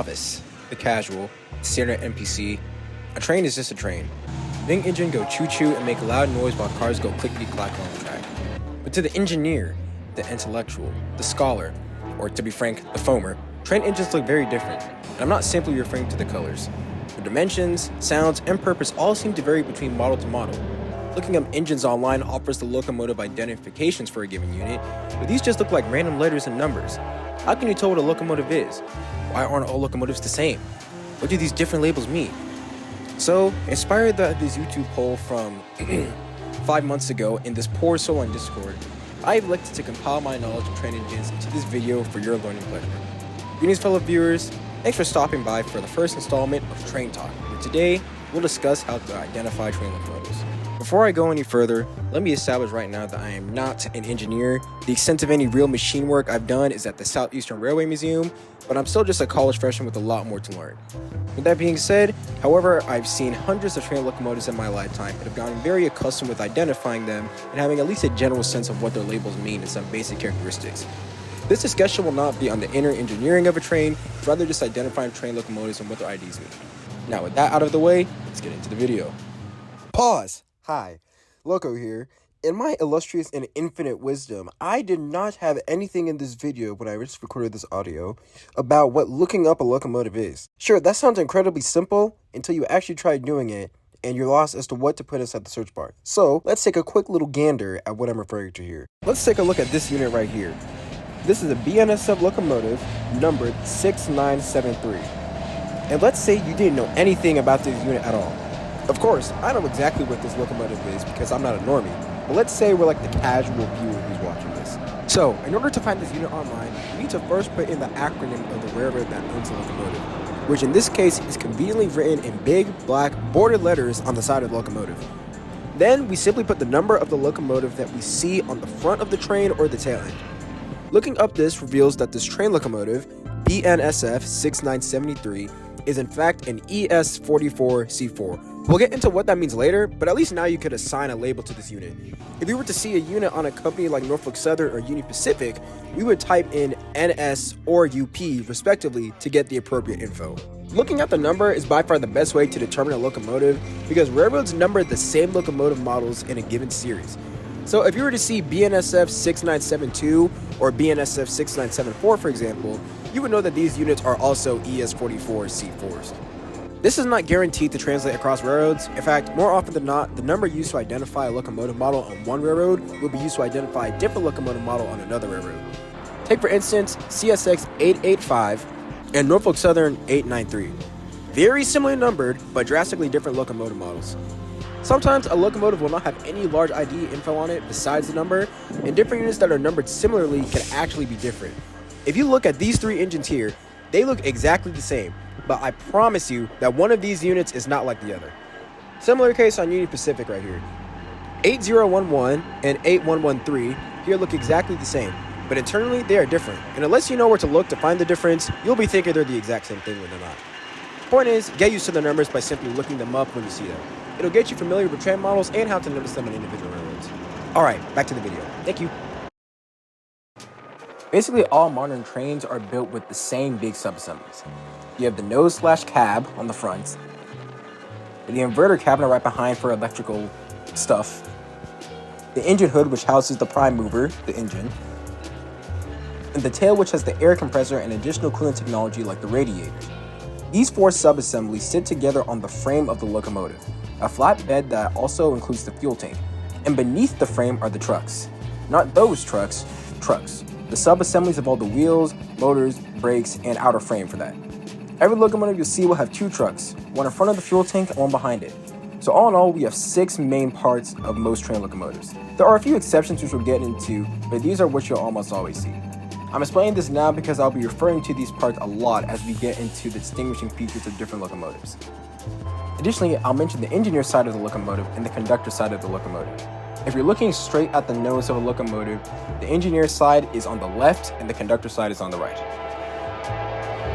novice, the casual, the standard NPC, a train is just a train. The engine go choo-choo and make a loud noise while cars go clickety-clack on the track. But to the engineer, the intellectual, the scholar, or to be frank, the foamer, train engines look very different, and I'm not simply referring to the colors. The dimensions, sounds, and purpose all seem to vary between model to model. Looking up engines online offers the locomotive identifications for a given unit, but these just look like random letters and numbers. How can you tell what a locomotive is? Why aren't all locomotives the same? What do these different labels mean? So, inspired by this YouTube poll from 5 months ago in this poor soul on Discord, I've elected to compile my knowledge of train engines into this video for your learning pleasure. Greetings, fellow viewers. Thanks for stopping by for the first installment of TrainTalk, where today we'll discuss how to identify train locomotives. Before I go any further, let me establish right now that I am not an engineer. The extent of any real machine work I've done is at the Southeastern Railway Museum, but I'm still just a college freshman with a lot more to learn. With that being said, however, I've seen hundreds of train locomotives in my lifetime and have gotten very accustomed with identifying them and having at least a general sense of what their labels mean and some basic characteristics. This discussion will not be on the inner engineering of a train, but rather just identifying train locomotives and what their IDs mean. Now with that out of the way, let's get into the video. Pause! Hi, Loco here. In my illustrious and infinite wisdom, I did not have anything in this video when I just recorded this audio about what looking up a locomotive is. Sure, that sounds incredibly simple until you actually try doing it and you're lost as to what to put inside the search bar. So let's take a quick little gander at what I'm referring to here. Let's take a look at this unit right here. This is a BNSF locomotive numbered 6973. And let's say you didn't know anything about this unit at all. Of course, I know exactly what this locomotive is because I'm not a normie, but let's say we're like the casual viewer who's watching this. So, in order to find this unit online, you need to first put in the acronym of the railroad that owns the locomotive, which in this case is conveniently written in big, black, bordered letters on the side of the locomotive. Then, we simply put the number of the locomotive that we see on the front of the train or the tail end. Looking up this reveals that this train locomotive, BNSF 6973, is in fact an ES44C4. We'll get into what that means later, but at least now you could assign a label to this unit. If you were to see a unit on a company like Norfolk Southern or Union Pacific, we would type in NS or UP respectively to get the appropriate info. Looking at the number is by far the best way to determine a locomotive because railroads number the same locomotive models in a given series. So if you were to see BNSF 6972 or BNSF 6974 for example, you would know that these units are also ES44C4s. This is not guaranteed to translate across railroads. In fact, more often than not, the number used to identify a locomotive model on one railroad will be used to identify a different locomotive model on another railroad. Take for instance, CSX 885 and Norfolk Southern 893. Very similarly numbered, but drastically different locomotive models. Sometimes a locomotive will not have any large ID info on it besides the number, and different units that are numbered similarly can actually be different. If you look at these three engines here, they look exactly the same, but I promise you that one of these units is not like the other. Similar case on Union Pacific right here. 8011 and 8113 here look exactly the same, but internally they are different, and unless you know where to look to find the difference, you'll be thinking they're the exact same thing when they're not. Point is, get used to the numbers by simply looking them up when you see them. It'll get you familiar with train models and how to notice them in individual railroads. Alright, back to the video. Thank you. Basically, all modern trains are built with the same big subassemblies. You have the nose/cab on the front, the inverter cabinet right behind for electrical stuff, the engine hood which houses the prime mover, the engine, and the tail which has the air compressor and additional cooling technology like the radiators. These four subassemblies sit together on the frame of the locomotive, a flat bed that also includes the fuel tank, and beneath the frame are the trucks. Not those trucks, trucks. The sub-assemblies of all the wheels, motors, brakes, and outer frame for that. Every locomotive you'll see will have two trucks, one in front of the fuel tank and one behind it. So all in all, we have 6 main parts of most train locomotives. There are a few exceptions which we'll get into, but these are what you'll almost always see. I'm explaining this now because I'll be referring to these parts a lot as we get into the distinguishing features of different locomotives. Additionally, I'll mention the engineer side of the locomotive and the conductor side of the locomotive. If you're looking straight at the nose of a locomotive, the engineer side is on the left and the conductor side is on the right.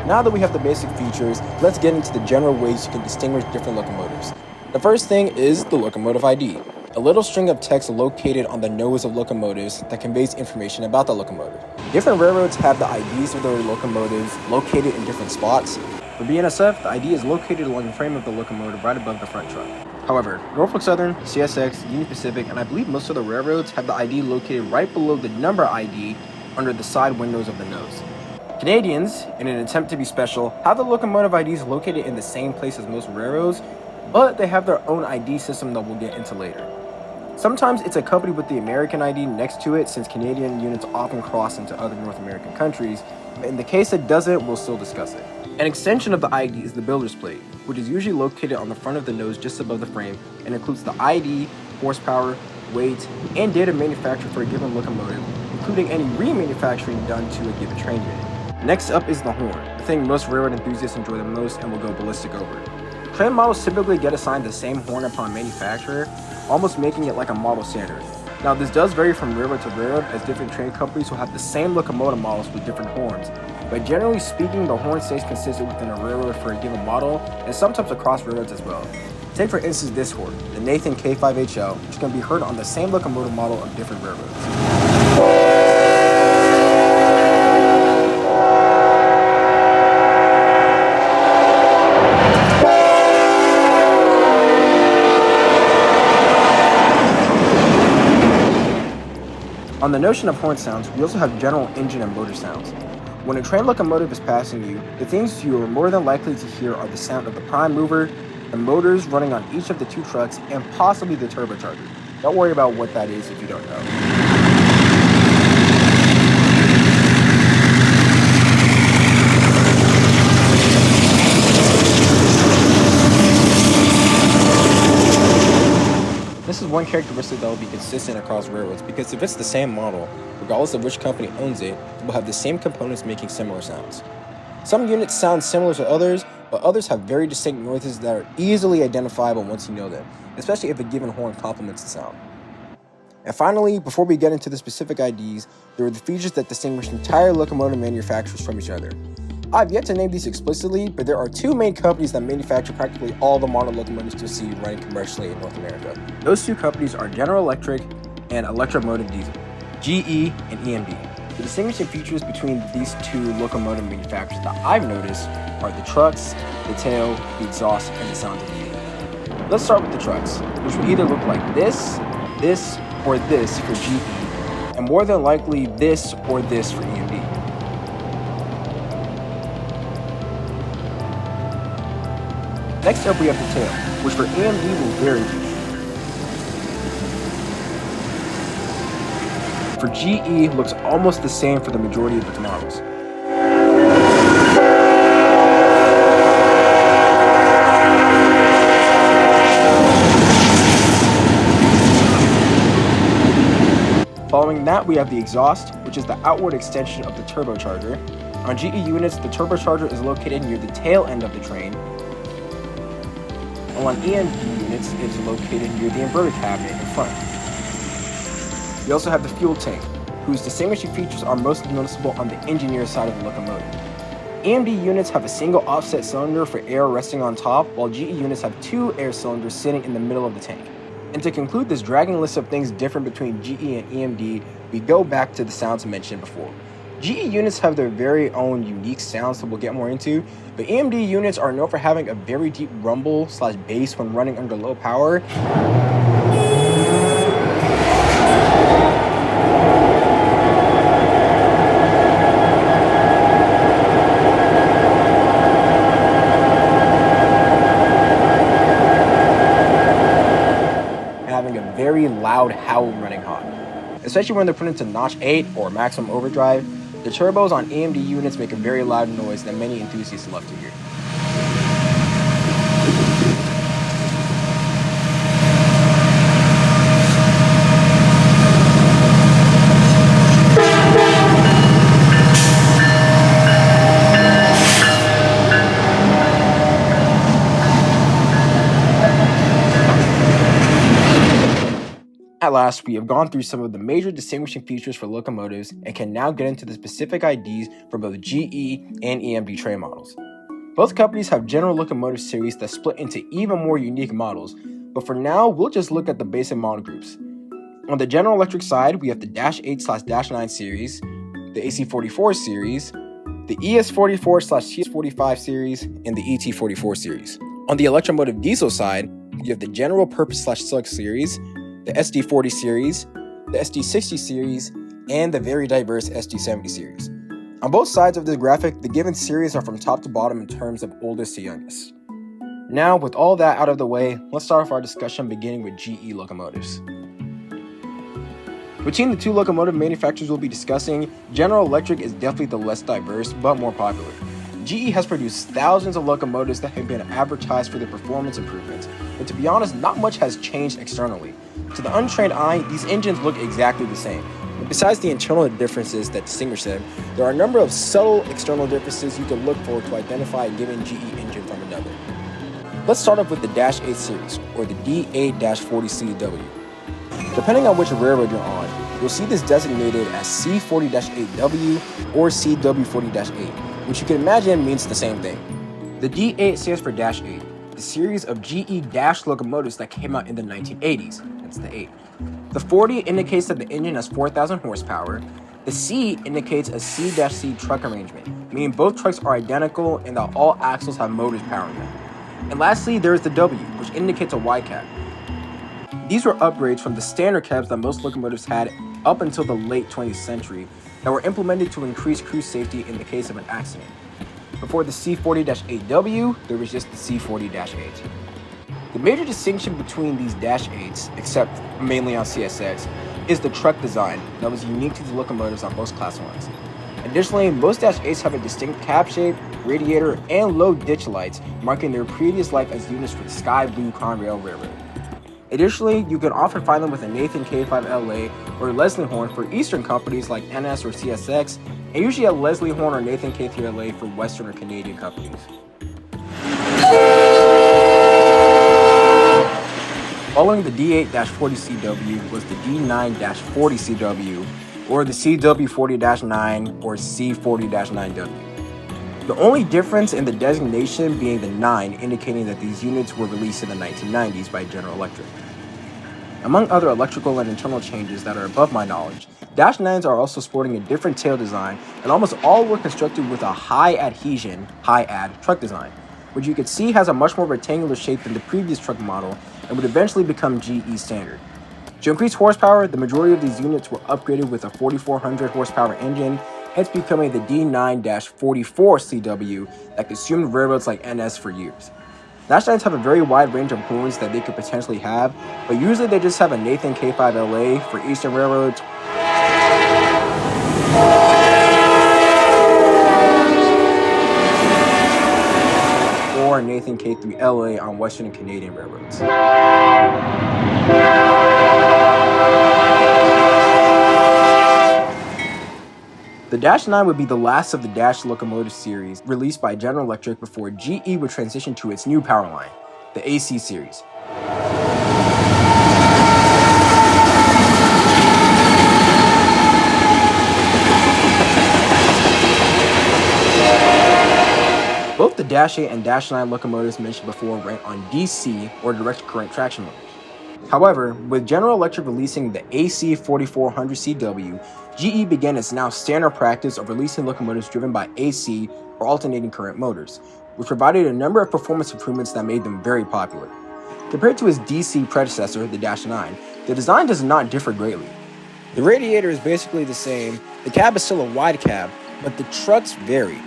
Now that we have the basic features, let's get into the general ways you can distinguish different locomotives. The first thing is the locomotive ID, a little string of text located on the nose of locomotives that conveys information about the locomotive. Different railroads have the IDs of their locomotives located in different spots. For BNSF, the ID is located along the frame of the locomotive right above the front truck. However, Norfolk Southern, CSX, Union Pacific, and I believe most of the railroads have the ID located right below the number ID under the side windows of the nose. Canadians, in an attempt to be special, have the locomotive IDs located in the same place as most railroads, but they have their own ID system that we'll get into later. Sometimes it's accompanied with the American ID next to it, since Canadian units often cross into other North American countries, but in the case it doesn't, we'll still discuss it. An extension of the ID is the builder's plate, which is usually located on the front of the nose just above the frame and includes the ID, horsepower, weight, and date of manufacture for a given locomotive, including any remanufacturing done to a given train unit. Next up is the horn, the thing most railroad enthusiasts enjoy the most and will go ballistic over. Train models typically get assigned the same horn upon manufacture, almost making it like a model standard. Now this does vary from railroad to railroad, as different train companies will have the same locomotive models with different horns, but generally speaking, the horn stays consistent within a railroad for a given model, and sometimes across railroads as well. Take for instance this horn, the Nathan K5HL, which can be heard on the same locomotive model of different railroads. On the notion of horn sounds, we also have general engine and motor sounds. When a train locomotive is passing you, the things you are more than likely to hear are the sound of the prime mover, the motors running on each of the two trucks, and possibly the turbocharger. Don't worry about what that is if you don't know. This is one characteristic that will be consistent across railroads, because if it's the same model, regardless of which company owns it, it will have the same components making similar sounds. Some units sound similar to others, but others have very distinct noises that are easily identifiable once you know them, especially if a given horn complements the sound. And finally, before we get into the specific IDs, there are the features that distinguish entire locomotive manufacturers from each other. I've yet to name these explicitly, but there are two main companies that manufacture practically all the modern locomotives you'll see running commercially in North America. Those two companies are General Electric and Electromotive Diesel, GE and EMD. The distinguishing features between these two locomotive manufacturers that I've noticed are the trucks, the tail, the exhaust, and the sound of the engine. Let's start with the trucks, which will either look like this, or this for GE, and more than likely this or this for EMD. Next up, we have the tail, which for EMD will vary. For GE, looks almost the same for the majority of its models. Following that, we have the exhaust, which is the outward extension of the turbocharger. On GE units, the turbocharger is located near the tail end of the train, while on EMD units, it is located near the inverter cabinet in front. We also have the fuel tank, whose distinguishing features are most noticeable on the engineer side of the locomotive. EMD units have a single offset cylinder for air resting on top, while GE units have two air cylinders sitting in the middle of the tank. And to conclude this dragging list of things different between GE and EMD, we go back to the sounds mentioned before. GE units have their very own unique sounds that we'll get more into, but EMD units are known for having a very deep rumble/bass when running under low power. And having a very loud howl running hot, especially when they're put into notch 8 or maximum overdrive. The turbos on EMD units make a very loud noise that many enthusiasts love to hear. At last, we have gone through some of the major distinguishing features for locomotives and can now get into the specific IDs for both GE and EMD train models. Both companies have general locomotive series that split into even more unique models, but for now, we'll just look at the basic model groups. On the General Electric side, we have the -8/-9 series, the AC-44 series, the ES44/TS45 series, and the ET44 series. On the electromotive diesel side, you have the general purpose/Slugs series, the SD40 series, the SD60 series, and the very diverse SD70 series. On both sides of this graphic, the given series are from top to bottom in terms of oldest to youngest. Now, with all that out of the way, let's start off our discussion beginning with GE locomotives. Between the two locomotive manufacturers we'll be discussing, General Electric is definitely the less diverse, but more popular. GE has produced thousands of locomotives that have been advertised for their performance improvements, but to be honest, not much has changed externally. To the untrained eye, these engines look exactly the same. But besides the internal differences that distinguish them, there are a number of subtle external differences you can look for to identify a given GE engine from another. Let's start off with the Dash 8 series, or the D8-40CW. Depending on which railroad you're on, you'll see this designated as C40-8W or CW40-8, which you can imagine means the same thing. The D8 stands for Dash 8, the series of GE Dash locomotives that came out in the 1980s, that's the 8. The 40 indicates that the engine has 4,000 horsepower. The C indicates a C-C truck arrangement, meaning both trucks are identical and that all axles have motors powering them. And lastly, there is the W, which indicates a Y cab. These were upgrades from the standard cabs that most locomotives had up until the late 20th century that were implemented to increase crew safety in the case of an accident. Before the C40-8W, there was just the C40-8. The major distinction between these Dash 8s, except mainly on CSX, is the truck design that was unique to the locomotives on most class 1s. Additionally, most Dash 8s have a distinct cab shape, radiator, and low ditch lights, marking their previous life as units for the Sky Blue Conrail Railroad. Additionally, you can often find them with a Nathan K5LA or Leslie horn for Eastern companies like NS or CSX, and usually a Leslie horn or Nathan K3LA for Western or Canadian companies. Following the D8-40CW was the D9-40CW, or the CW40-9 or C40-9W. The only difference in the designation being the 9, indicating that these units were released in the 1990s by General Electric. Among other electrical and internal changes that are above my knowledge, Dash 9s are also sporting a different tail design, and almost all were constructed with a high adhesion, high-ad truck design, which you can see has a much more rectangular shape than the previous truck model and would eventually become GE standard. To increase horsepower, the majority of these units were upgraded with a 4,400 horsepower engine, hence becoming the D9-44CW that consumed railroads like NS for years. Dash 9s have a very wide range of horns that they could potentially have, but usually they just have a Nathan K5LA for Eastern railroads, or Nathan K3LA on Western and Canadian railroads. The Dash 9 would be the last of the Dash locomotive series released by General Electric before GE would transition to its new power line, the AC series. Both the Dash 8 and Dash 9 locomotives mentioned before ran on DC or direct current traction motors. However, with General Electric releasing the AC 4400CW, GE began its now standard practice of releasing locomotives driven by AC or alternating current motors, which provided a number of performance improvements that made them very popular. Compared to its DC predecessor, the Dash 9, the design does not differ greatly. The radiator is basically the same, the cab is still a wide cab, but the trucks vary.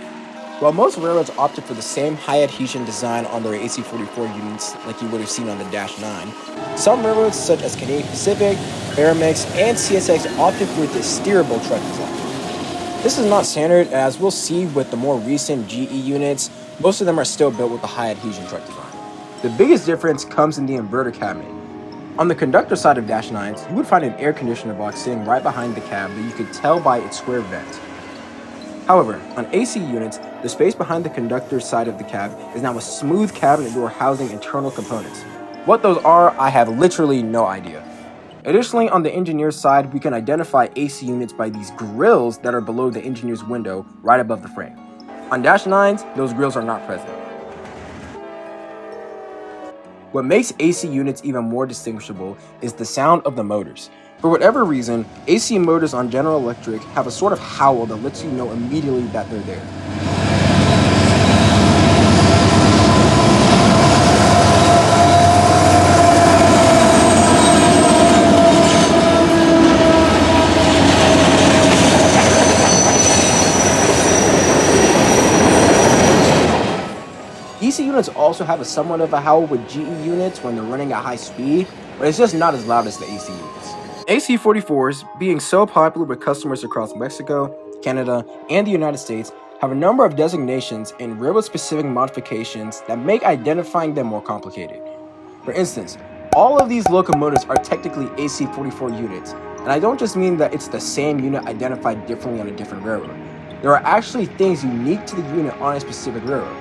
While most railroads opted for the same high adhesion design on their AC-44 units like you would have seen on the Dash 9, some railroads such as Canadian Pacific, Aramex, and CSX opted for the steerable truck design. This is not standard, as we'll see with the more recent GE units, most of them are still built with the high adhesion truck design. The biggest difference comes in the inverter cabinet. On the conductor side of Dash 9s, you would find an air conditioner box sitting right behind the cab that you could tell by its square vent. However, on AC units, the space behind the conductor's side of the cab is now a smooth cabinet door housing internal components. What those are, I have literally no idea. Additionally, on the engineer's side, we can identify AC units by these grills that are below the engineer's window, right above the frame. On Dash 9s, those grills are not present. What makes AC units even more distinguishable is the sound of the motors. For whatever reason, AC motors on General Electric have a sort of howl that lets you know immediately that they're there. DC units also have a somewhat of a howl with GE units when they're running at high speed, but it's just not as loud as the AC units. AC-44s, being so popular with customers across Mexico, Canada, and the United States, have a number of designations and railroad-specific modifications that make identifying them more complicated. For instance, all of these locomotives are technically AC-44 units, and I don't just mean that it's the same unit identified differently on a different railroad. There are actually things unique to the unit on a specific railroad.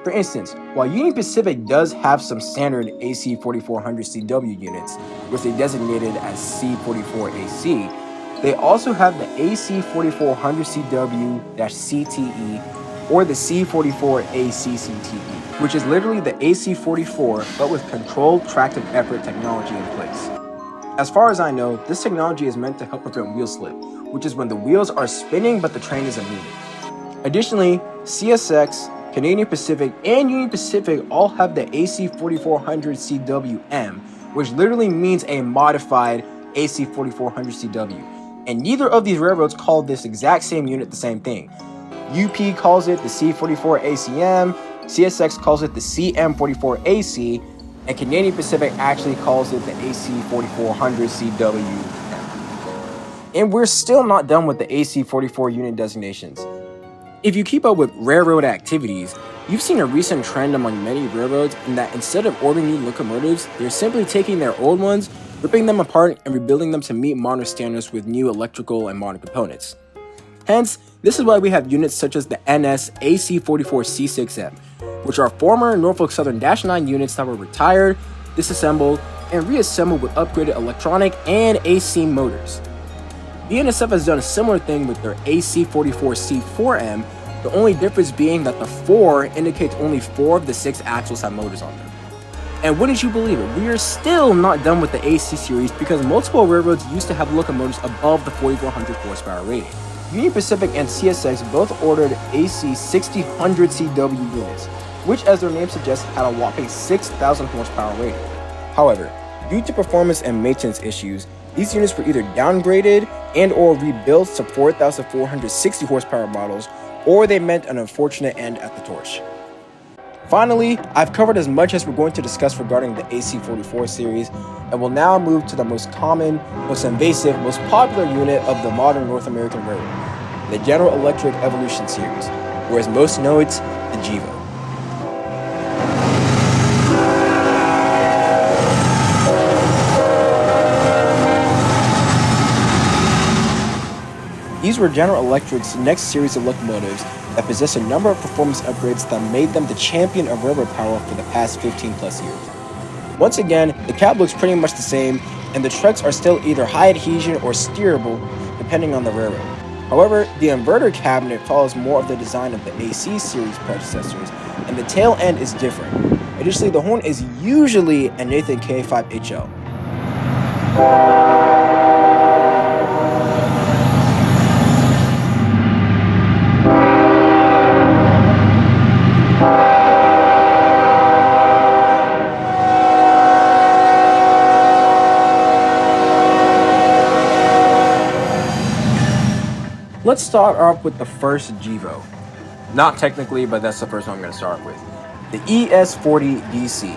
For instance, while Union Pacific does have some standard AC-4400CW units, which they designated as C-44AC, they also have the AC-4400CW-CTE or the C-44ACCTE, which is literally the AC-44 but with controlled tractive effort technology in place. As far as I know, this technology is meant to help prevent wheel slip, which is when the wheels are spinning but the train isn't moving. Additionally, CSX, Canadian Pacific, and Union Pacific all have the AC-4400CWM, which literally means a modified AC-4400CW. And neither of these railroads call this exact same unit the same thing. UP calls it the C-44ACM, CSX calls it the CM-44AC, and Canadian Pacific actually calls it the AC-4400CWM. And we're still not done with the AC-44 unit designations. If you keep up with railroad activities, you've seen a recent trend among many railroads in that instead of ordering new locomotives, they're simply taking their old ones, ripping them apart, and rebuilding them to meet modern standards with new electrical and modern components. Hence, this is why we have units such as the NS AC-44C6M, which are former Norfolk Southern -9 units that were retired, disassembled, and reassembled with upgraded electronic and AC motors. BNSF has done a similar thing with their AC-44C4M, the only difference being that the 4 indicates only 4 of the 6 axles have motors on them. And wouldn't you believe it, we are still not done with the AC series because multiple railroads used to have locomotives above the 4,400 horsepower rating. Union Pacific and CSX both ordered AC-6000CW units, which as their name suggests had a whopping 6,000 horsepower rating. However, due to performance and maintenance issues, these units were either downgraded and or rebuilt to 4,460 horsepower models, or they meant an unfortunate end at the torch. Finally, I've covered as much as we're going to discuss regarding the AC-44 series, and will now move to the most common, most invasive, most popular unit of the modern North American railroad, the General Electric Evolution series, or as most know it, the GEVO. These were General Electric's next series of locomotives that possess a number of performance upgrades that made them the champion of railroad power for the past 15 plus years. Once again, the cab looks pretty much the same, and the trucks are still either high adhesion or steerable, depending on the railroad. However, the inverter cabinet follows more of the design of the AC series predecessors, and the tail end is different. Additionally, the horn is usually a Nathan K5HL. Let's start off with the first GEVO. Not technically, but that's the first one I'm going to start with. The ES40DC.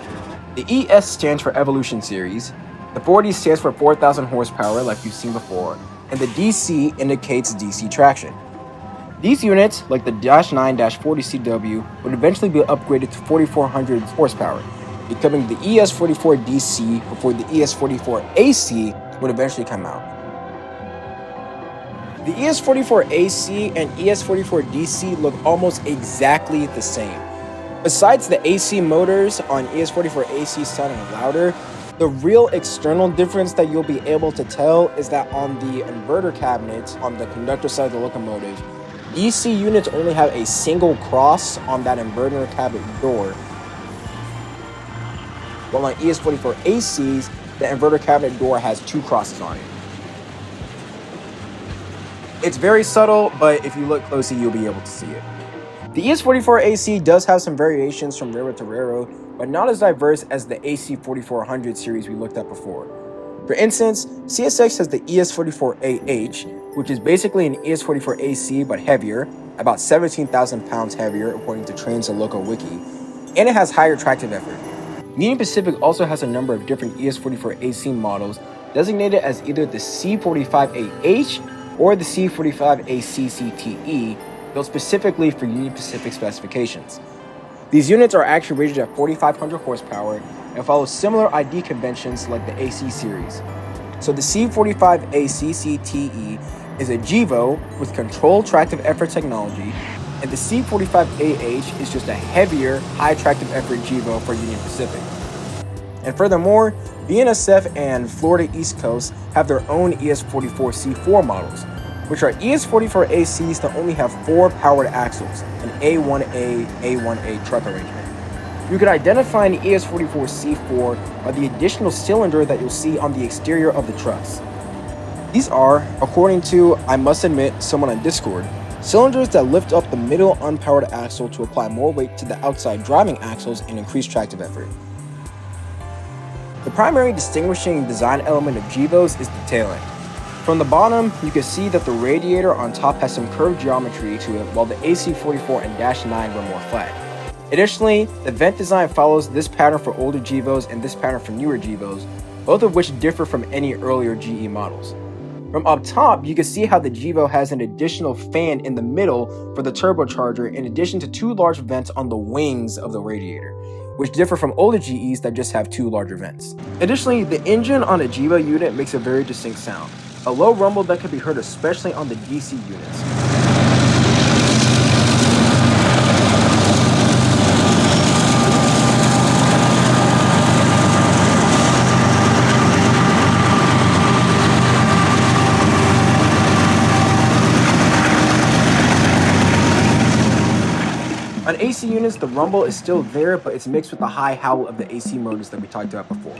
The ES stands for Evolution Series, the 40 stands for 4,000 horsepower like you've seen before, and the DC indicates DC traction. These units, like the -9-40CW, would eventually be upgraded to 4,400 horsepower, becoming the ES44DC before the ES44AC would eventually come out. The ES44AC and ES44DC look almost exactly the same. Besides the AC motors on ES44AC sounding louder, the real external difference that you'll be able to tell is that on the inverter cabinet on the conductor side of the locomotive, DC units only have a single cross on that inverter cabinet door, while on ES44ACs, the inverter cabinet door has 2 crosses on it. It's very subtle, but if you look closely, you'll be able to see it. The ES44AC does have some variations from railroad to railroad, but not as diverse as the AC4400 series we looked at before. For instance, CSX has the ES44AH, which is basically an ES44AC but heavier, about 17,000 pounds heavier according to Trains and Loco Wiki, and it has higher tractive effort. Union Pacific also has a number of different ES44AC models designated as either the C45AH or the C45ACCTE, built specifically for Union Pacific specifications. These units are actually rated at 4,500 horsepower and follow similar ID conventions like the AC series. So the C45ACCTE is a GEVO with controlled tractive effort technology, and the C45AH is just a heavier, high tractive effort GEVO for Union Pacific. And furthermore, BNSF and Florida East Coast have their own ES44C4 models, which are ES44ACs that only have 4 powered axles, an A1A truck arrangement. You can identify an ES44C4 by the additional cylinder that you'll see on the exterior of the trucks. These are, according to, I must admit, someone on Discord, cylinders that lift up the middle unpowered axle to apply more weight to the outside driving axles and increase tractive effort. The primary distinguishing design element of GEVOs is the tail end. From the bottom, you can see that the radiator on top has some curved geometry to it, while the AC44 and -9 were more flat. Additionally, the vent design follows this pattern for older GEVOs and this pattern for newer GEVOs, both of which differ from any earlier GE models. From up top, you can see how the GEVO has an additional fan in the middle for the turbocharger in addition to 2 large vents on the wings of the radiator, which differ from older GEs that just have 2 larger vents. Additionally, the engine on a GEVO unit makes a very distinct sound, a low rumble that can be heard especially on the DC units. On AC units, the rumble is still there, but it's mixed with the high howl of the AC motors that we talked about before.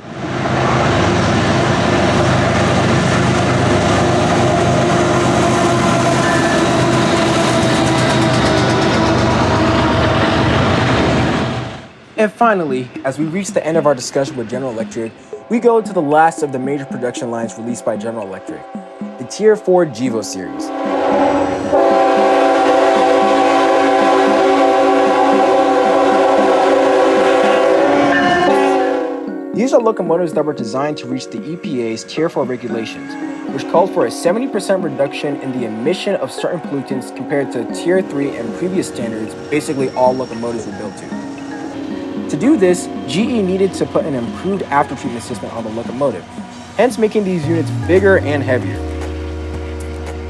And finally, as we reach the end of our discussion with General Electric, we go to the last of the major production lines released by General Electric, the Tier 4 GEVO series. These are locomotives that were designed to reach the EPA's Tier 4 regulations, which called for a 70% reduction in the emission of certain pollutants compared to Tier 3 and previous standards basically all locomotives were built to. To do this, GE needed to put an improved aftertreatment system on the locomotive, hence making these units bigger and heavier.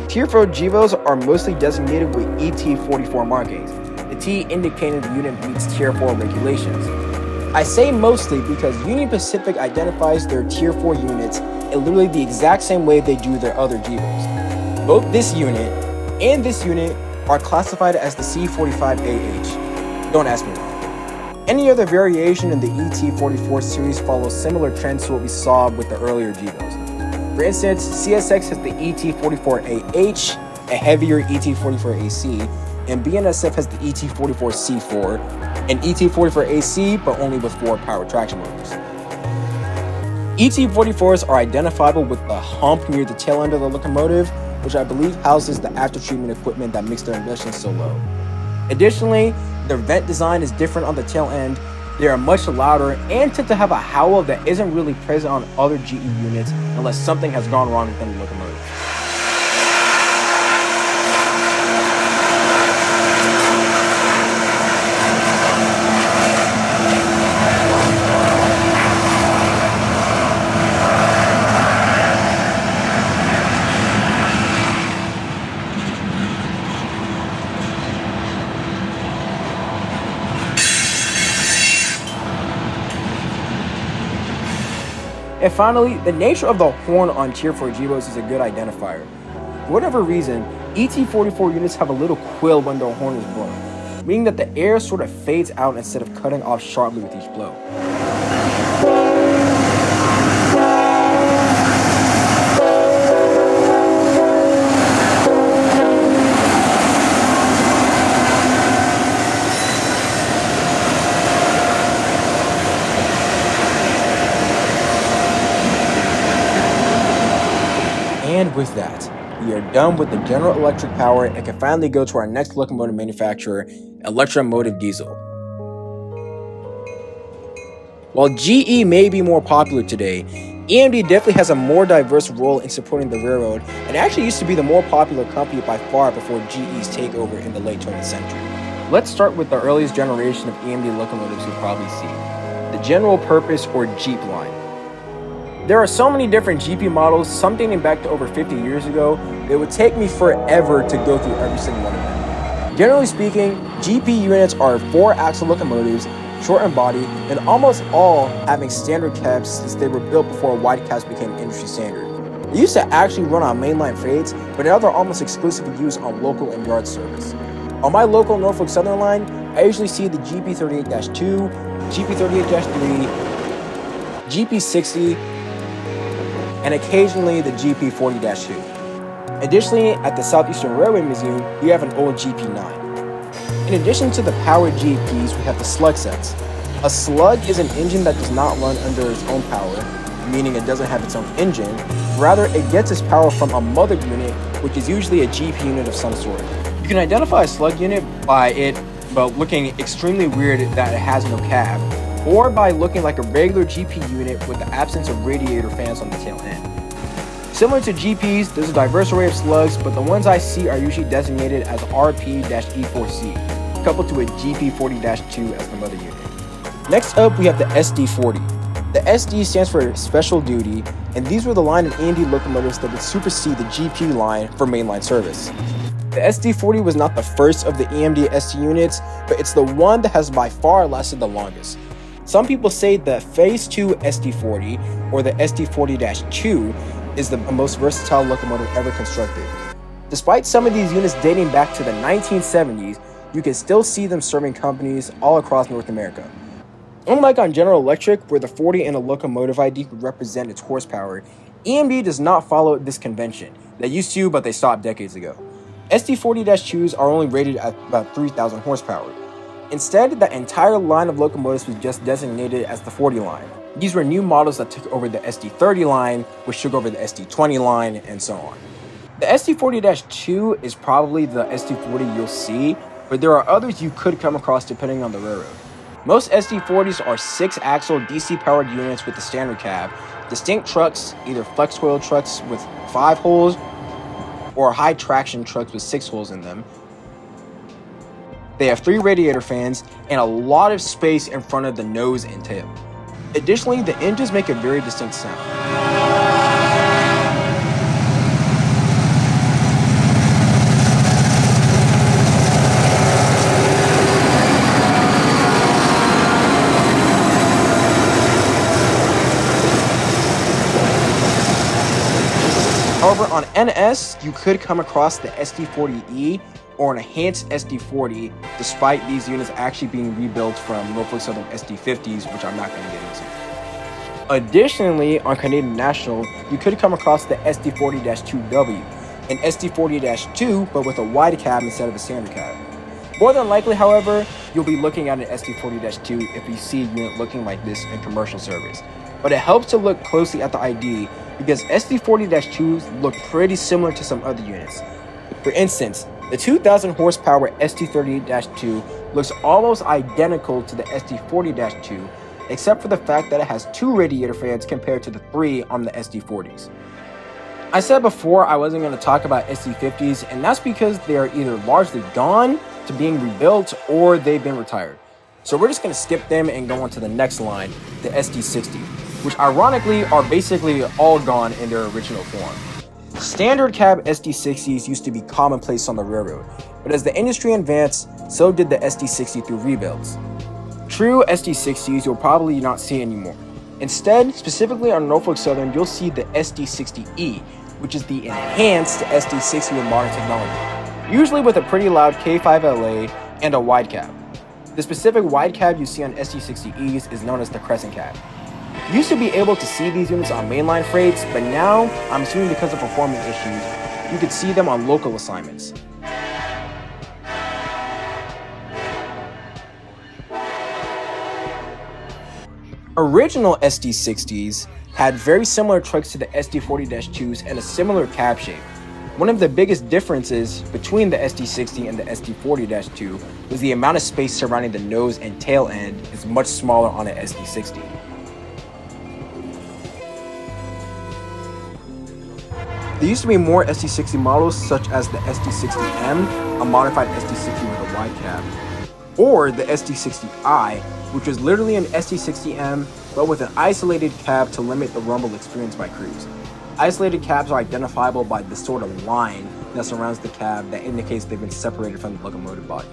Tier 4 GEVOs are mostly designated with ET44 markings, the T indicating the unit meets Tier 4 regulations. I say mostly because Union Pacific identifies their Tier 4 units in literally the exact same way they do their other GEVOs. Both this unit and this unit are classified as the C45AH. Don't ask me why. Any other variation in the ET44 series follows similar trends to what we saw with the earlier GEVOs. For instance, CSX has the ET44AH, a heavier ET44AC, and BNSF has the ET44C4, an ET44AC but only with 4 power traction motors. ET44s are identifiable with the hump near the tail end of the locomotive, which I believe houses the after-treatment equipment that makes their emissions so low. Additionally, their vent design is different on the tail end, they are much louder, and tend to have a howl that isn't really present on other GE units unless something has gone wrong within the locomotive. And finally, the nature of the horn on Tier 4 GEVOs is a good identifier. For whatever reason, ET44 units have a little quill when their horn is blown, meaning that the air sort of fades out instead of cutting off sharply with each blow. And with that, we are done with the General Electric power and can finally go to our next locomotive manufacturer, Locomotive Diesel. While GE may be more popular today, EMD definitely has a more diverse role in supporting the railroad and actually used to be the more popular company by far before GE's takeover in the late 20th century. Let's start with the earliest generation of EMD locomotives you'll probably see, the General Purpose or Jeep line. There are so many different GP models, some dating back to over 50 years ago, it would take me forever to go through every single one of them. Generally speaking, GP units are 4-axle locomotives, short in body, and almost all having standard cabs since they were built before wide cabs became industry standard. They used to actually run on mainline freights, but now they're almost exclusively used on local and yard service. On my local Norfolk Southern line, I usually see the GP38-2, GP38-3, GP60, and occasionally the GP40-2. Additionally, at the Southeastern Railway Museum, we have an old GP9. In addition to the powered GPs, we have the slug sets. A slug is an engine that does not run under its own power, meaning it doesn't have its own engine. Rather, it gets its power from a mother unit, which is usually a GP unit of some sort. You can identify a slug unit by it looking extremely weird that it has no cab, or by looking like a regular GP unit with the absence of radiator fans on the tail end. Similar to GPs, there's a diverse array of slugs, but the ones I see are usually designated as RP-E4C, coupled to a GP40-2 as the mother unit. Next up, we have the SD40. The SD stands for Special Duty, and these were the line of EMD locomotives that would supersede the GP line for mainline service. The SD40 was not the first of the EMD SD units, but it's the one that has by far lasted the longest. Some people say the Phase 2 SD40, or the SD40-2, is the most versatile locomotive ever constructed. Despite some of these units dating back to the 1970s, you can still see them serving companies all across North America. Unlike on General Electric, where the 40 in a locomotive ID could represent its horsepower, EMD does not follow this convention. They used to, but they stopped decades ago. SD40-2s are only rated at about 3,000 horsepower. Instead, the entire line of locomotives was just designated as the 40 line. These were new models that took over the SD30 line, which took over the SD20 line, and so on. The SD40-2 is probably the SD40 you'll see, but there are others you could come across depending on the railroad. Most SD40s are 6-axle DC-powered units with the standard cab, distinct trucks, either flex-coil trucks with 5 holes, or high-traction trucks with 6 holes in them. They have 3 radiator fans and a lot of space in front of the nose and tail. Additionally, the engines make a very distinct sound. However, on NS, you could come across the SD40E or an enhanced SD40, despite these units actually being rebuilt from Norfolk Southern SD50s, which I'm not going to get into. Additionally, on Canadian National, you could come across the SD40-2W, an SD40-2, but with a wide cab instead of a standard cab. More than likely, however, you'll be looking at an SD40-2 if you see a unit looking like this in commercial service. But it helps to look closely at the ID because SD40-2s look pretty similar to some other units. For instance, the 2,000 horsepower SD38-2 looks almost identical to the SD40-2, except for the fact that it has 2 radiator fans compared to the 3 on the SD40s. I said before I wasn't going to talk about SD50s, and that's because they are either largely gone to being rebuilt or they've been retired. So we're just going to skip them and go on to the next line, the SD60, which ironically are basically all gone in their original form. Standard cab SD60s used to be commonplace on the railroad, but as the industry advanced, so did the SD60 through rebuilds. True SD60s you'll probably not see anymore. Instead, specifically on Norfolk Southern, you'll see the SD60E, which is the enhanced SD60 with modern technology, usually with a pretty loud K5LA and a wide cab. The specific wide cab you see on SD60Es is known as the crescent cab. You used to be able to see these units on mainline freights, but now, I'm assuming because of performance issues, you could see them on local assignments. Original SD60s had very similar trucks to the SD40-2s and a similar cab shape. One of the biggest differences between the SD60 and the SD40-2 was the amount of space surrounding the nose and tail end is much smaller on an SD60. There used to be more SD60 models such as the SD60M, a modified SD60 with a wide cab, or the SD60i, which was literally an SD60M but with an isolated cab to limit the rumble experienced by crews. Isolated cabs are identifiable by the sort of line that surrounds the cab that indicates they've been separated from the locomotive body.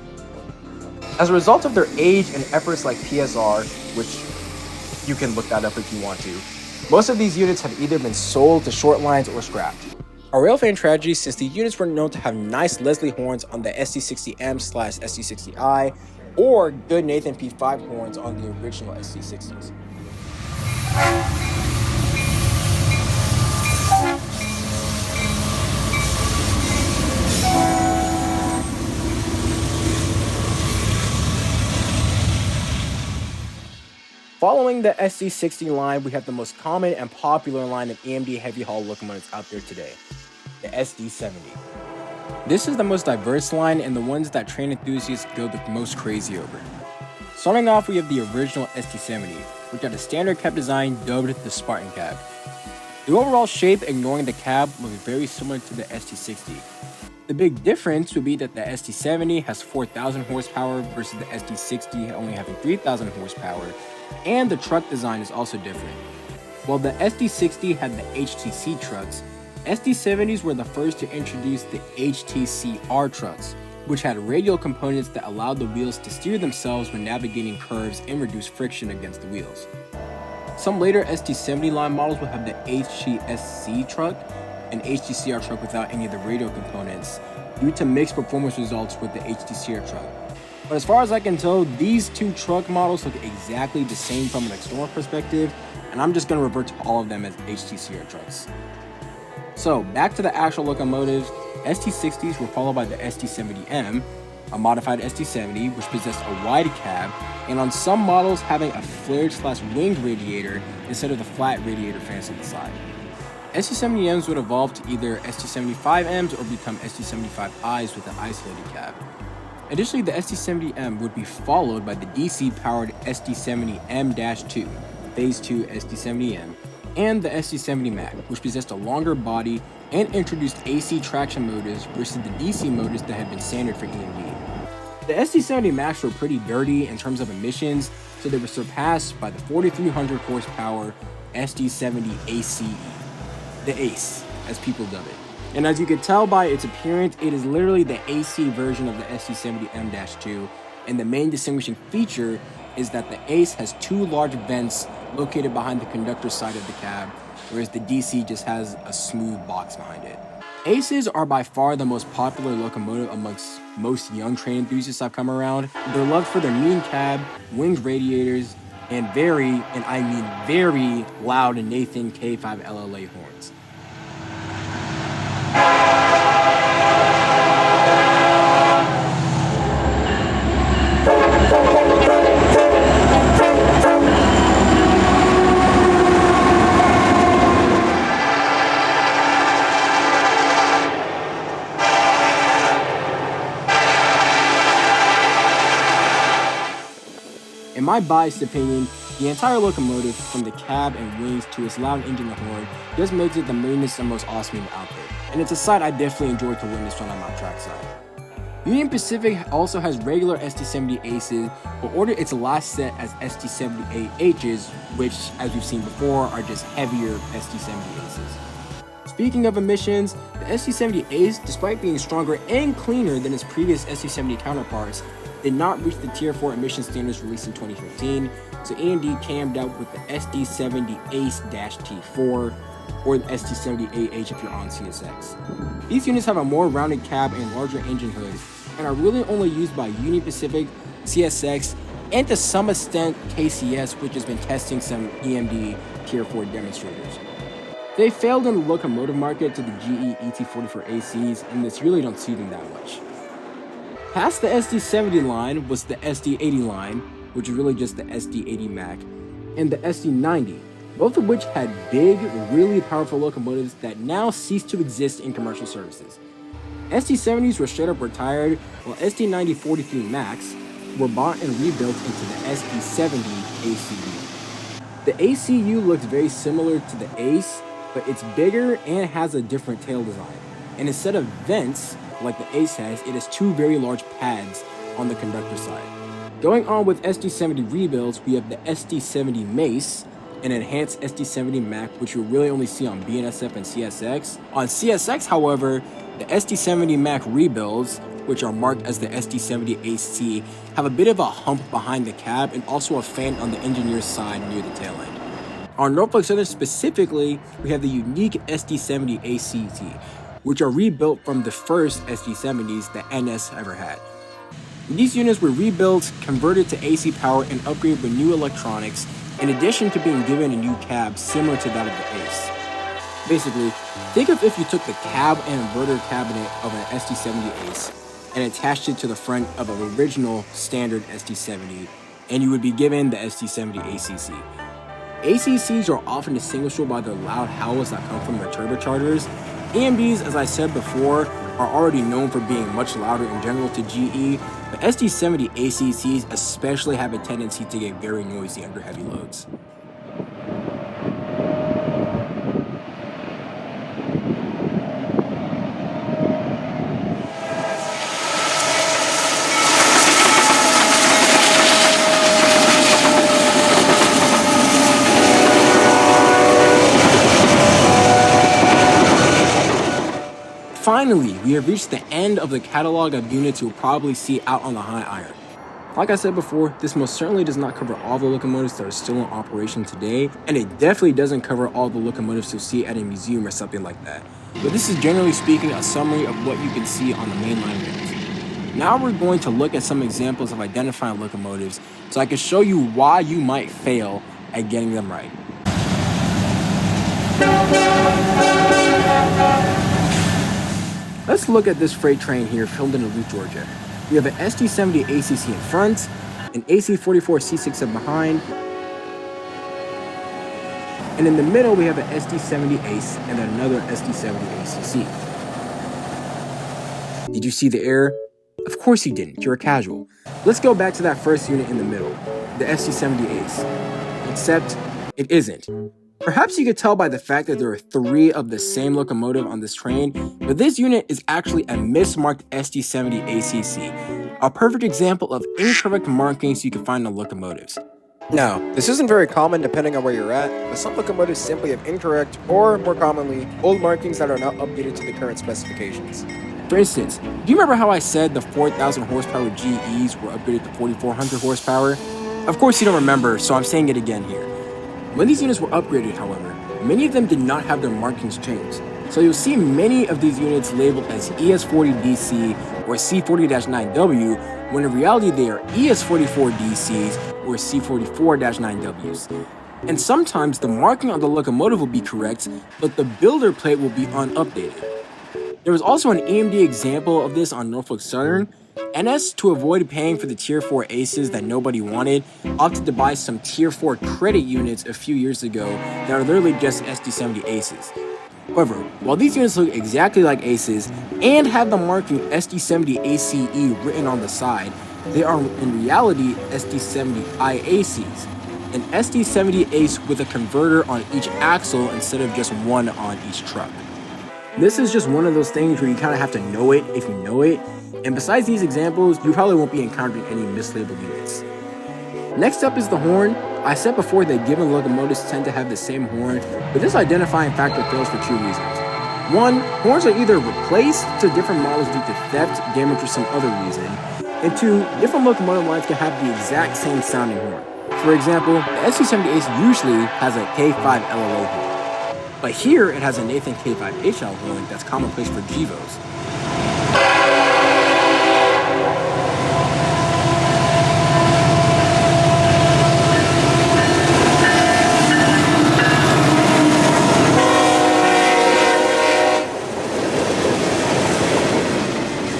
As a result of their age and efforts like PSR, which you can look that up if you want to, most of these units have either been sold to short lines or scrapped. A railfan tragedy since the units were known to have nice Leslie horns on the SD60M/SD60i or good Nathan P5 horns on the original SD60s. Following the SD60 line, we have the most common and popular line of EMD heavy haul locomotives out there today, the SD70. This is the most diverse line and the ones that train enthusiasts go the most crazy over. Starting off, we have the original SD70, which had a standard cab design dubbed the Spartan cab. The overall shape, ignoring the cab, looks very similar to the SD60. The big difference would be that the SD70 has 4,000 horsepower versus the SD60 only having 3,000 horsepower, and the truck design is also different. While the SD60 had the HTC trucks, SD70s were the first to introduce the HTCR trucks, which had radial components that allowed the wheels to steer themselves when navigating curves and reduce friction against the wheels. Some later SD70 line models will have the HTSC truck, an HTCR truck without any of the radial components, due to mixed performance results with the HTCR truck. But as far as I can tell, these two truck models look exactly the same from an external perspective, and I'm just going to revert to all of them as HTCR trucks. So, back to the actual locomotives, SD60s were followed by the SD70M, a modified SD70 which possessed a wide cab, and on some models having a flared/winged radiator instead of the flat radiator fans on the side. SD70Ms would evolve to either SD75Ms or become SD75Is with an isolated cab. Additionally, the SD70M would be followed by the DC-powered SD70M-2, Phase 2 SD70M, and the SD70 Mac, which possessed a longer body and introduced AC traction motors versus the DC motors that had been standard for EMD. The SD70 Macs were pretty dirty in terms of emissions, so they were surpassed by the 4,300 horsepower SD70 ACE, the ACE, as people dub it. And as you can tell by its appearance, it is literally the AC version of the SD70M-2, and the main distinguishing feature is that the ACE has two large vents located behind the conductor's side of the cab, whereas the DC just has a smooth box behind it. ACEs are by far the most popular locomotive amongst most young train enthusiasts I've come around. They're loved for their mean cab, winged radiators, and very, and I mean very, loud Nathan K5 LLA horns. In my biased opinion, the entire locomotive, from the cab and wings to its loud engine and horn, just makes it the meanest and most awesome unit out there. And it's a sight I definitely enjoy to witness when I'm out trackside. Union Pacific also has regular SD70 Aces, but ordered its last set as SD70AHs, which, as we've seen before, are just heavier SD70 Aces. Speaking of emissions, the SD70 Ace, despite being stronger and cleaner than its previous SD70 counterparts, did not reach the Tier 4 emission standards released in 2015, so EMD cammed out with the SD70 Ace-T4, or the SD70AH if you're on CSX. These units have a more rounded cab and larger engine hood, and are really only used by Union Pacific, CSX, and to some extent KCS, which has been testing some EMD Tier 4 demonstrators. They failed in the locomotive market to the GE ET44 ACs, and this really don't see them that much. Past the SD70 line was the SD80 line, which is really just the SD80 Mac, and the SD90, both of which had big, really powerful locomotives that now cease to exist in commercial services. SD70s were straight up retired, while SD90 43 Max were bought and rebuilt into the SD70 ACU. The ACU looked very similar to the Ace, but it's bigger and has a different tail design. And instead of vents, like the Ace has, it has two very large pads on the conductor side. Going on with SD70 rebuilds, we have the SD70 Mace, an enhanced SD70 Mac, which you'll really only see on BNSF and CSX. On CSX, however, the SD70 Mac rebuilds, which are marked as the SD70 AC, have a bit of a hump behind the cab and also a fan on the engineer's side near the tail end. On Norfolk Southern specifically, we have the unique SD70 ACT, which are rebuilt from the first SD70s that NS ever had. These units were rebuilt, converted to AC power, and upgraded with new electronics, in addition to being given a new cab similar to that of the Ace. Basically, think of if you took the cab and inverter cabinet of an SD70 Ace and attached it to the front of an original standard SD70, and you would be given the SD70 ACC. ACCs are often distinguishable by the loud howls that come from their turbochargers. AMDs, as I said before, are already known for being much louder in general to GE, but SD70 ACCs especially have a tendency to get very noisy under heavy loads. Finally, we have reached the end of the catalog of units you'll probably see out on the high iron. Like I said before, this most certainly does not cover all the locomotives that are still in operation today, and it definitely doesn't cover all the locomotives you'll see at a museum or something like that. But this is generally speaking a summary of what you can see on the mainline rails. Now we're going to look at some examples of identifying locomotives so I can show you why you might fail at getting them right. Let's look at this freight train here filmed in Duluth, Georgia. We have an SD70 ACC in front, an AC44 C6 behind, and in the middle we have an SD70 Ace and another SD70 ACC. Did you see the error? Of course you didn't, you're a casual. Let's go back to that first unit in the middle, the SD70 Ace. Except, it isn't. Perhaps you could tell by the fact that there are 3 of the same locomotive on this train, but this unit is actually a mismarked SD70 ACC, a perfect example of incorrect markings you can find on locomotives. Now, this isn't very common depending on where you're at, but some locomotives simply have incorrect, or more commonly, old markings that are not updated to the current specifications. For instance, do you remember how I said the 4,000 horsepower GEs were upgraded to 4,400 horsepower? Of course you don't remember, so I'm saying it again here. When these units were upgraded, however, many of them did not have their markings changed. So you'll see many of these units labeled as ES40DC or C40-9W, when in reality they are ES44DCs or C44-9Ws. And sometimes the marking on the locomotive will be correct, but the builder plate will be unupdated. There was also an AMD example of this on Norfolk Southern. NS, to avoid paying for the Tier 4 Aces that nobody wanted, opted to buy some Tier 4 credit units a few years ago that are literally just SD70 Aces. However, while these units look exactly like Aces and have the marking SD70 ACE written on the side, they are in reality SD70 IACs, an SD70 Ace with a converter on each axle instead of just one on each truck. This is just one of those things where you kind of have to know it if you know it, and besides these examples, you probably won't be encountering any mislabeled units. Next up is the horn. I said before that given locomotives tend to have the same horn, but this identifying factor fails for 2 reasons. 1, horns are either replaced to different models due to theft, damage, or some other reason, and 2, different locomotive lines can have the exact same sounding horn. For example, the SD70 Ace usually has a K5 LLO horn, but here it has a Nathan K5 HL horn that's commonplace for GEVOs.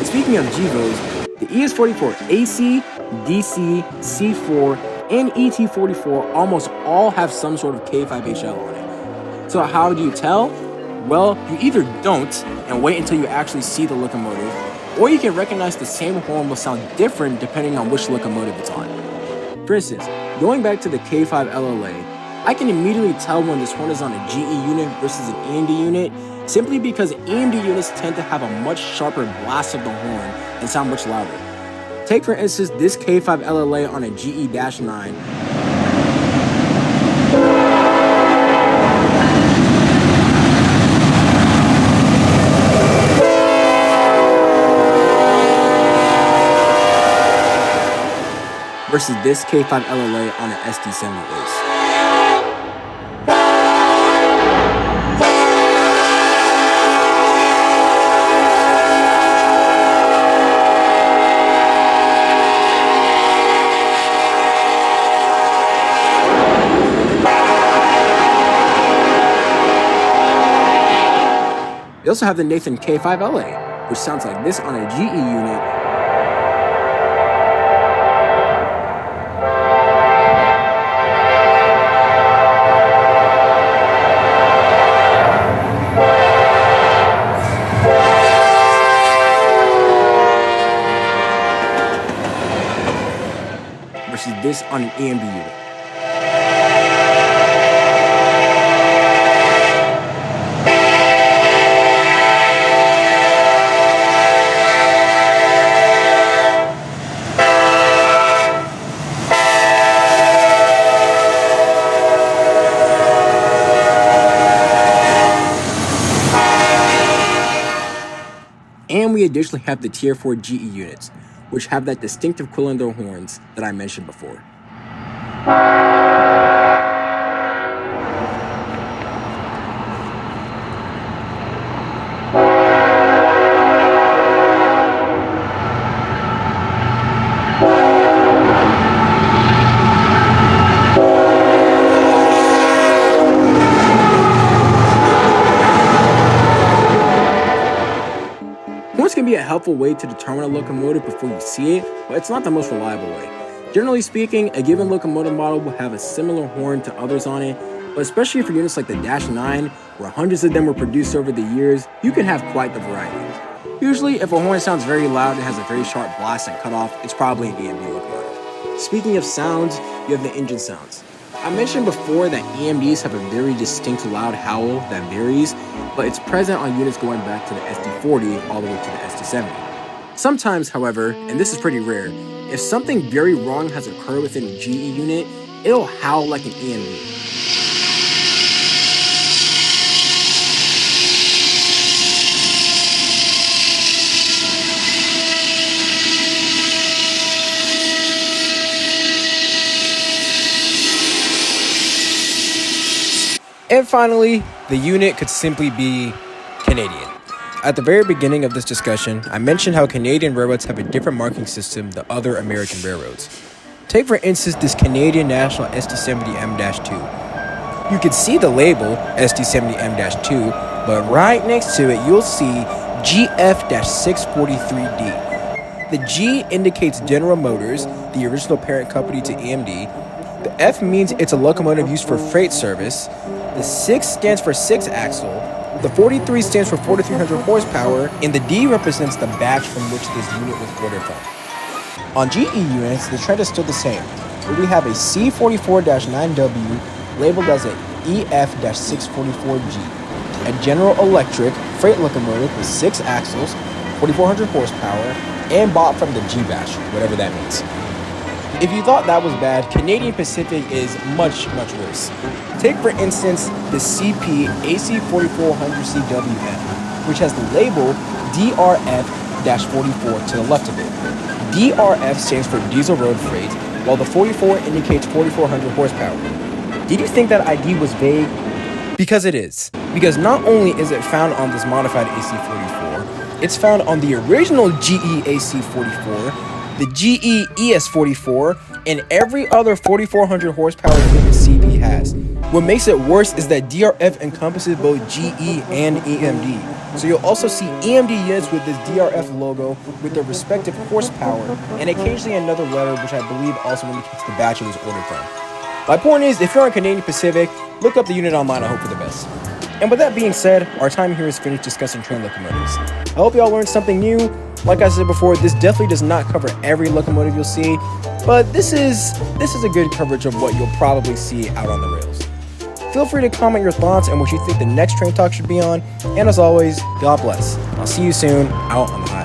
Speaking of GEVOs, the ES44 AC, DC, C4, and ET44 almost all have some sort of K5HL on it. So how do you tell? Well, you either don't and wait until you actually see the locomotive, or you can recognize the same horn will sound different depending on which locomotive it's on. For instance, going back to the K5 LLA, I can immediately tell when this horn is on a GE unit versus an EMD unit, simply because EMD units tend to have a much sharper blast of the horn and sound much louder. Take for instance this K5 LLA on a GE-9. Versus this K5 LLA on an SD70 Ace. You also have the Nathan K5LA, which sounds like this on a GE unit. Versus this on an EMB unit. And we additionally have the Tier 4 GE units, which have that distinctive quill in their horns that I mentioned before. Horns can be a helpful way to determine a locomotive before you see it, but it's not the most reliable way. Generally speaking, a given locomotive model will have a similar horn to others on it, but especially for units like the -9, where hundreds of them were produced over the years, you can have quite the variety. Usually, if a horn sounds very loud and has a very sharp blast and cutoff, it's probably an EMD locomotive. Speaking of sounds, you have the engine sounds. I mentioned before that EMDs have a very distinct loud howl that varies, but it's present on units going back to the SD40 all the way to the SD70. Sometimes, however, and this is pretty rare, if something very wrong has occurred within a GE unit, it'll howl like an EMD. And finally, the unit could simply be Canadian. At the very beginning of this discussion, I mentioned how Canadian railroads have a different marking system than other American railroads. Take for instance this Canadian National SD70M-2. You can see the label SD70M-2, but right next to it you'll see GF-643D. The G indicates General Motors, the original parent company to EMD. The F means it's a locomotive used for freight service. The 6 stands for 6-axle. The 43 stands for 4,300 horsepower, and the D represents the batch from which this unit was ordered from. On GE units, the trend is still the same, where we have a C44-9W labeled as an EF-644G, a General Electric freight locomotive with 6 axles, 4,400 horsepower, and bought from the G batch, whatever that means. If you thought that was bad, Canadian Pacific is much, much worse. Take for instance the CP AC4400CWM, which has the label DRF-44 to the left of it. DRF stands for Diesel Road Freight, while the 44 indicates 4,400 horsepower. Did you think that ID was vague? Because it is. Because not only is it found on this modified AC44, it's found on the original GE AC44, the GE ES44, and every other 4,400 horsepower unit CP has. What makes it worse is that DRF encompasses both GE and EMD. So you'll also see EMD units with this DRF logo with their respective horsepower, and occasionally another letter which I believe also indicates the batch it was ordered from. My point is, if you're on Canadian Pacific, look up the unit online and hope for the best. And with that being said, our time here is finished discussing train locomotives. I hope y'all learned something new. Like I said before, this definitely does not cover every locomotive you'll see, but this is a good coverage of what you'll probably see out on the rails. Feel free to comment your thoughts and what you think the next Train Talk should be on, and as always, God bless. I'll see you soon out on the highway.